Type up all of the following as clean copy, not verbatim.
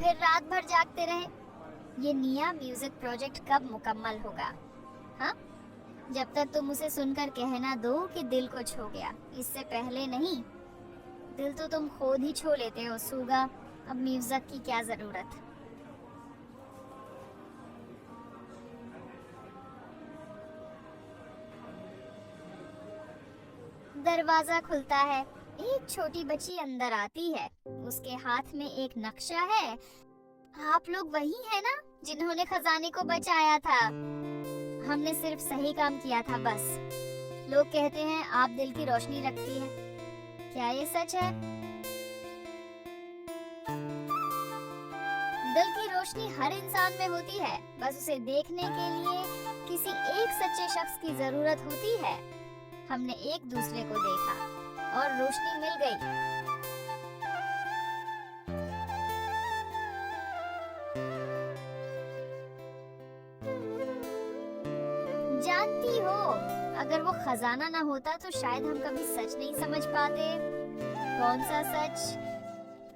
फिर रात भर जागते रहे। ये निया म्यूजिक प्रोजेक्ट कब मुकम्मल होगा? हाँ, जब तक तुम उसे सुनकर कहना दो कि दिल को छू गया, इससे पहले नहीं। दिल तो तुम खुद ही छू लेते हो सूगा, अब म्यूजिक की क्या जरूरत। दरवाजा खुलता है। एक छोटी बच्ची अंदर आती है। उसके हाथ में एक नक्शा है। आप लोग वही है ना जिन्होंने खजाने को बचाया था? हमने सिर्फ सही काम किया था बस। लोग कहते हैं आप दिल की रोशनी रखती है, क्या ये सच है? दिल की रोशनी हर इंसान में होती है, बस उसे देखने के लिए किसी एक सच्चे शख्स की जरूरत होती है। हमने एक दूसरे को देखा और रोशनी मिल गई। जानती हो, अगर वो खजाना ना होता तो शायद हम कभी सच नहीं समझ पाते। कौन सा सच?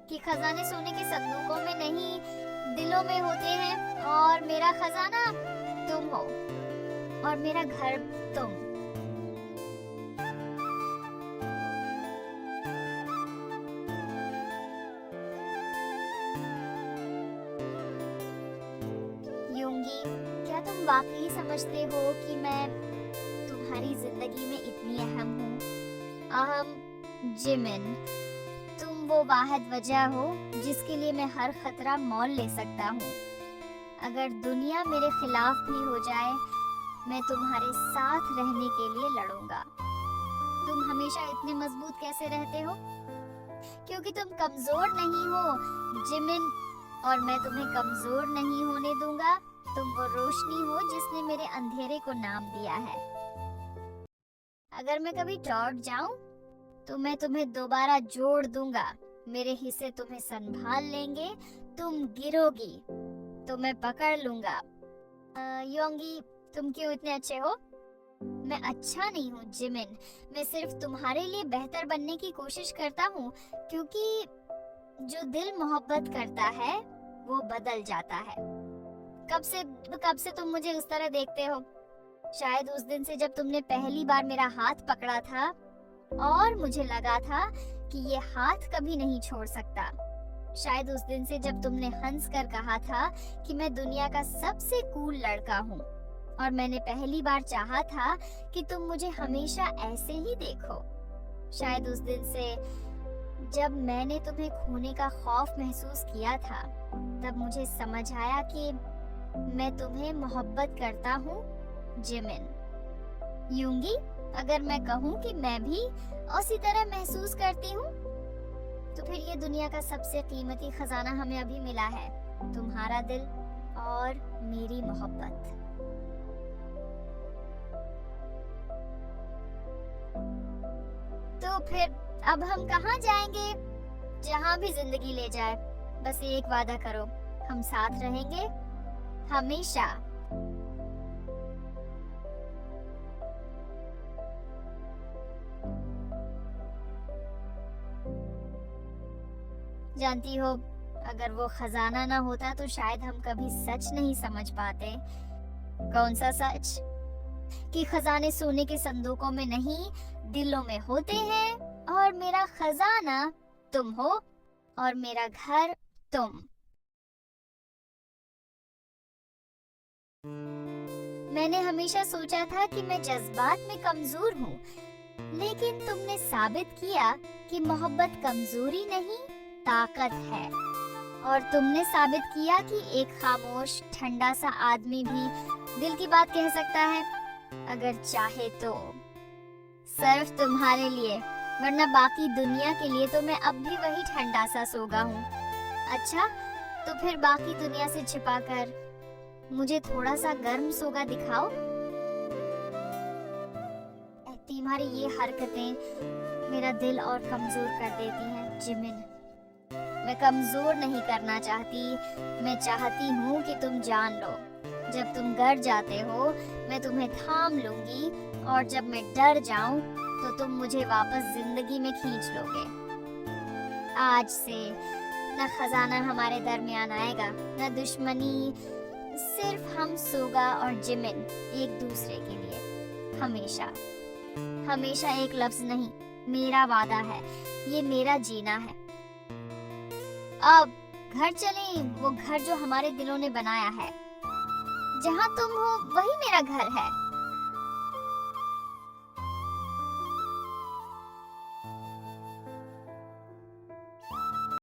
कि खजाने सोने के संदूकों में नहीं, दिलों में होते हैं, और मेरा खजाना तुम हो और मेरा घर तुम। यूंगी, क्या तुम वाकई समझते हो कि मैं तुम्हारी जिंदगी में इतनी अहम हूँ? अहम? जिमिन, तुम वो वाहिद वजह हो जिसके लिए मैं हर खतरा मोल ले सकता हूँ। अगर दुनिया मेरे खिलाफ भी हो जाए, मैं तुम्हारे साथ रहने के लिए लड़ूंगा। तुम हमेशा इतने मजबूत कैसे रहते हो? क्योंकि तुम कमजोर नहीं हो जिमिन, और मैं तुम्हें कमजोर नहीं होने दूंगा। तुम वो रोशनी हो जिसने मेरे अंधेरे को नाम दिया है। अगर मैं कभी टूट जाऊं तो मैं तुम्हें दोबारा जोड़ दूंगा। मेरे हिस्से तुम्हें संभाल लेंगे। तुम गिरोगी तो मैं पकड़ लूंगा। योंगी, तुम क्यों इतने अच्छे हो? मैं अच्छा नहीं हूँ जिमिन, मैं सिर्फ तुम्हारे लिए बेहतर बनने की कोशिश करता हूँ, क्योंकि जो दिल मोहब्बत करता है वो बदल जाता है। कब से तुम मुझे उस तरह देखते हो? शायद उस दिन से जब तुमने पहली बार मेरा हाथ पकड़ा था और मुझे लगा था कि ये हाथ कभी नहीं छोड़ सकता। शायद उस दिन से जब तुमने हंस कर कहा था कि मैं दुनिया का सबसे कूल लड़का हूँ, और मैंने पहली बार चाहा था कि तुम मुझे हमेशा ऐसे ही देखो। शायद उस दिन से जब मैंने तुम्हें खोने का खौफ महसूस किया था, तब मुझे समझ आया कि मैं तुम्हें मोहब्बत करता हूँ जिमिन। यूंगी, अगर मैं कहूँ कि मैं भी उसी तरह महसूस करती हूँ, तो फिर ये दुनिया का सबसे कीमती खजाना हमें अभी मिला है, तुम्हारा दिल और मेरी मोहब्बत। तो फिर अब हम कहाँ जाएंगे? जहाँ भी जिंदगी ले जाए, बस एक वादा करो, हम साथ रहेंगे हमेशा। जानती हो, अगर वो खजाना ना होता तो शायद हम कभी सच नहीं समझ पाते। कौन सा सच? कि खजाने सोने के संदूकों में नहीं, दिलों में होते हैं, और मेरा खजाना तुम हो और मेरा घर तुम। मैंने हमेशा सोचा था कि मैं जज्बात में कमजोर हूँ, लेकिन तुमने साबित किया कि मोहब्बत कमजोरी नहीं, ताकत है। और तुमने साबित किया कि एक खामोश ठंडा सा आदमी भी दिल की बात कह सकता है, अगर चाहे तो। सिर्फ तुम्हारे लिए, वरना बाकी दुनिया के लिए तो मैं अब भी वही ठंडा सा सोगा हूँ। अच्छा, तो फिर बाकी दुनिया से छिपाकर मुझे थोड़ा सा गर्म सोगा दिखाओ। तुम्हारी ये हरकतें मेरा दिल और कमजोर कर देती हैं जिमिन। मैं कमजोर नहीं करना चाहती, मैं चाहती हूँ कि तुम जान लो, जब तुम डर जाते हो मैं तुम्हें थाम लूंगी, और जब मैं डर जाऊं तो तुम मुझे वापस जिंदगी में खींच लोगे। आज से न खजाना हमारे दरमियान आएगा, न दुश्मनी, सिर्फ हम सोगा और जिमिन एक दूसरे के लिए हमेशा। हमेशा एक लफ्ज नहीं, मेरा वादा है, ये मेरा जीना है। अब घर चलें, वो घर जो हमारे दिलों ने बनाया है। जहाँ तुम हो वही मेरा घर है।